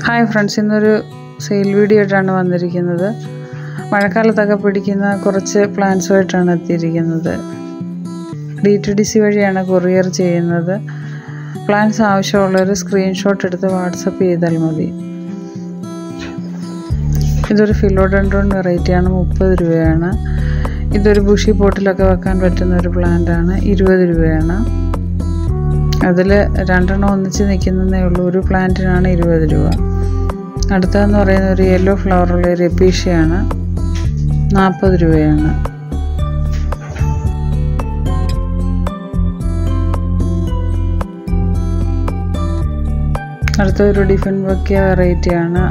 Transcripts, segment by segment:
Hi friends, ഇന്നൊരു sale video ആയിട്ടാണ് വന്നിരിക്കുന്നത്. മഴക്കാലത്തൊക്കെ പിടിക്കുന്ന കുറച്ച് പ്ലാന്റ്സുമായിട്ടാണ് എത്തിയിരിക്കുന്നത്. DTDC വഴിയാണ് കൊറിയർ ചെയ്യുന്നത്. പ്ലാന്റ്സ് ആവശ്യമുള്ളൊരു സ്ക്രീൻഷോട്ട് എടുത്ത് വാട്സപ്പ് ചെയ്താൽ മതി. ഇതൊരു ഫിലോഡെൻഡ്രോൺ വെറൈറ്റിയാണ്, 30 രൂപയാണ്. ഇതൊരു ബുഷി പോട്ടിലൊക്കെ വെക്കാൻ പറ്റുന്ന ഒരു പ്ലാന്റാണ്, 20 രൂപയാണ്. അതിൽ 2 എണ്ണം ഒന്നിച്ച് നിൽക്കുന്നതേ ഉള്ളൂ. ഒരു പ്ലാന്റിനാണ് 20 രൂപ. അടുത്തതെന്ന് പറയുന്ന ഒരു യെല്ലോ ഫ്ലവറുള്ള ഒരു എപ്പീഷ്യയാണ്, 40 രൂപയാണ്. അടുത്തൊരു ഡിഫൻബക്കിയ വെറൈറ്റിയാണ്.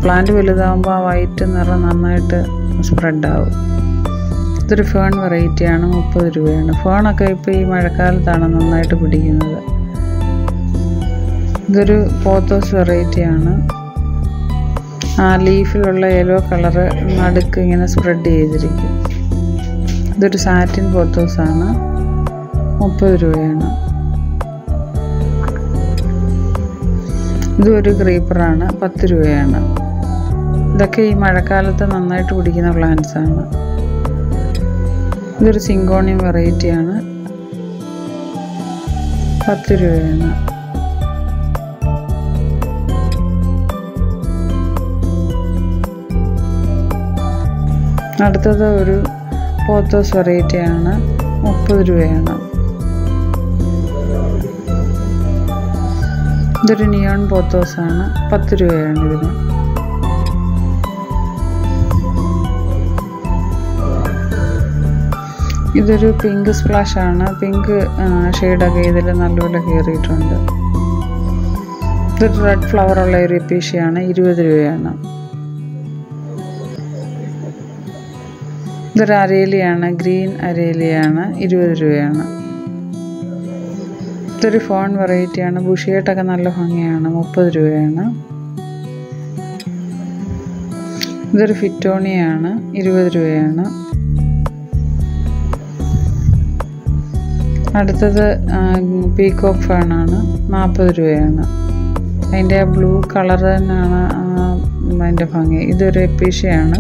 പ്ലാന്റ് വലുതാകുമ്പോൾ ആ വൈറ്റ് നിറം നന്നായിട്ട് സ്പ്രെഡാവും. ഇതൊരു ഫേൺ വെറൈറ്റിയാണ്, 30 രൂപയാണ്. ഫേണൊക്കെ ഇപ്പോൾ ഈ മഴക്കാലത്താണ് നന്നായിട്ട് പിടിക്കുന്നത്. ഇതൊരു പോത്തോസ് വെറൈറ്റിയാണ്. ആ ലീഫിലുള്ള യെല്ലോ കളറ് നടുക്ക് ഇങ്ങനെ സ്പ്രെഡ് ചെയ്തിരിക്കും. ഇതൊരു സാറ്റിൻ പോത്തോസാണ്, 30 രൂപയാണ്. ഇതൊരു ക്രീപ്പറാണ്, 10 രൂപയാണ്. ഇതൊക്കെ ഈ മഴക്കാലത്ത് നന്നായിട്ട് പിടിക്കുന്ന പ്ലാന്റ്സാണ്. ഇതൊരു സിങ്കോണിയം വെറൈറ്റിയാണ്, 10 രൂപയാണ്. അടുത്തത് ഒരു പോത്തോസ് വെറൈറ്റിയാണ്, 30 രൂപയാണ്. ഇതൊരു നിയോൺ പോത്തോസാണ്, 10 രൂപയാണ് ഇതിന്. ഇതൊരു പിങ്ക് സ്പ്ലാഷ് ആണ്, പിങ്ക് ഷെയ്ഡൊക്കെ ഇതിൽ നല്ലപോലെ കയറിയിട്ടുണ്ട്. ഇതൊരു റെഡ് ഫ്ലവറുള്ള ഒരു എപ്പീഷ്യയാണ്, 20 രൂപയാണ്. ഇതൊരു അരേലിയാണ്, ഗ്രീൻ അരേലിയാണ്, 20 രൂപയാണ്. ഇതൊരു ഫോൺ വെറൈറ്റിയാണ്, ബുഷിയായിട്ടൊക്കെ നല്ല ഭംഗിയാണ്, 30 രൂപയാണ്. ഇതൊരു ഫിറ്റോണിയാണ്, 20 രൂപയാണ്. അടുത്തത് പീകോക്ക് ഫേണാണ്, 40 രൂപയാണ്. അതിൻ്റെ ബ്ലൂ കളർ തന്നെയാണ് അതിൻ്റെ ഭംഗി. ഇതൊരു എപ്പീഷ്യയാണ്,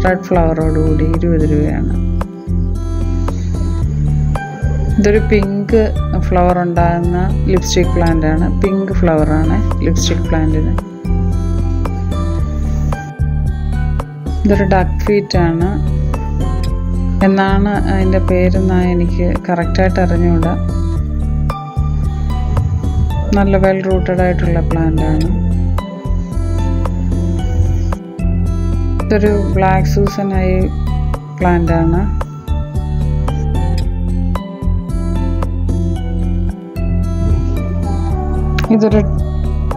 റെഡ് ഫ്ലവറോടുകൂടി, 20 രൂപയാണ്. ഇതൊരു പിങ്ക് ഫ്ലവർ ഉണ്ടാകുന്ന ലിപ്സ്റ്റിക് പ്ലാന്റ് ആണ്, പിങ്ക് ഫ്ലവറാണ് ലിപ്സ്റ്റിക് പ്ലാന്റിന്. ഇതൊരു ഡക്ക് ഫീറ്റ് ആണ്, എന്നാണ് അതിൻ്റെ പേരെന്നാ എനിക്ക് കറക്റ്റായിട്ട് അറിഞ്ഞുകൂടാ. നല്ല വെൽ റൂട്ടഡ് ആയിട്ടുള്ള പ്ലാന്റ് ആണ്. ഇതൊരു ബ്ലാക്ക് സൂസനായി പ്ലാന്റ് ആണ്. ഇതൊരു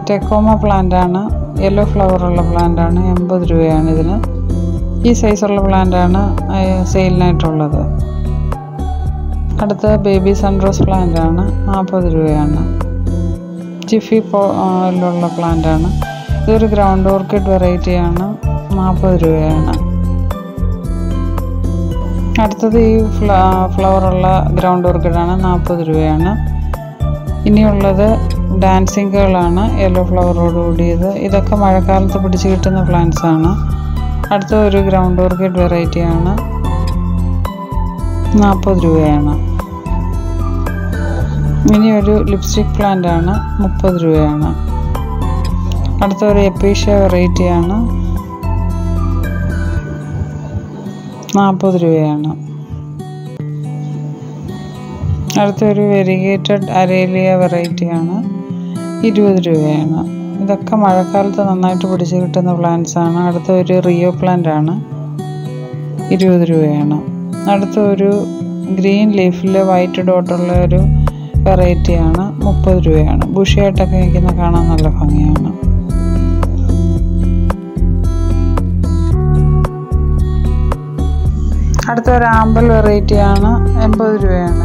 ടെക്കോമ പ്ലാന്റ് ആണ്, യെല്ലോ ഫ്ലവറുള്ള പ്ലാന്റ് ആണ്, 80 രൂപയാണ് ഇതിന്. ഈ സൈസുള്ള പ്ലാന്റ് ആണ് സെയിലിനായിട്ടുള്ളത്. അടുത്ത ബേബി സൺറോസ് പ്ലാന്റ് ആണ്, 40 രൂപയാണ്. ജിഫി പോലുള്ള പ്ലാന്റ് ആണ്. ഇതൊരു ഗ്രൗണ്ട് ഓർക്കിഡ് വെറൈറ്റിയാണ്, 40 രൂപയാണ്. അടുത്തത് ഈ ഫ്ലവറുള്ള ഗ്രൗണ്ട് ഓർക്കിഡാണ്, 40 രൂപയാണ്. ഇനിയുള്ളത് ഡാൻസിങ് ഗേളാണ്, യെല്ലോ ഫ്ലവറോട് കൂടിയത്. ഇതൊക്കെ മഴക്കാലത്ത് പിടിച്ച് കിട്ടുന്ന പ്ലാന്റ്സ് ആണ്. അടുത്ത ഒരു ഗ്രൗണ്ട് ഓർക്കിഡ് വെറൈറ്റിയാണ്, 40 രൂപയാണ്. ഇനി ഒരു ലിപ്സ്റ്റിക് പ്ലാന്റ് ആണ്, 30 രൂപയാണ്. അടുത്ത ഒരു എപ്പീഷ്യ വെറൈറ്റിയാണ്, 40 രൂപയാണ്. അടുത്തൊരു വെരിഗേറ്റഡ് അരേലിയ വെറൈറ്റിയാണ്, 20 രൂപയാണ്. ഇതൊക്കെ മഴക്കാലത്ത് നന്നായിട്ട് പിടിച്ച് കിട്ടുന്ന പ്ലാന്റ്സ് ആണ്. അടുത്ത ഒരു റിയോ പ്ലാന്റ് ആണ്, 20 രൂപയാണ്. അടുത്ത ഒരു ഗ്രീൻ ലീഫിൽ വൈറ്റ് ഡോട്ടുള്ള ഒരു വെറൈറ്റിയാണ്, 30 രൂപയാണ്. ബുഷിയായിട്ടൊക്കെ നിൽക്കുന്ന കാണാൻ നല്ല ഭംഗിയാണ്. അടുത്ത ഒരു ആമ്പൽ വെറൈറ്റിയാണ്, 80 രൂപയാണ്.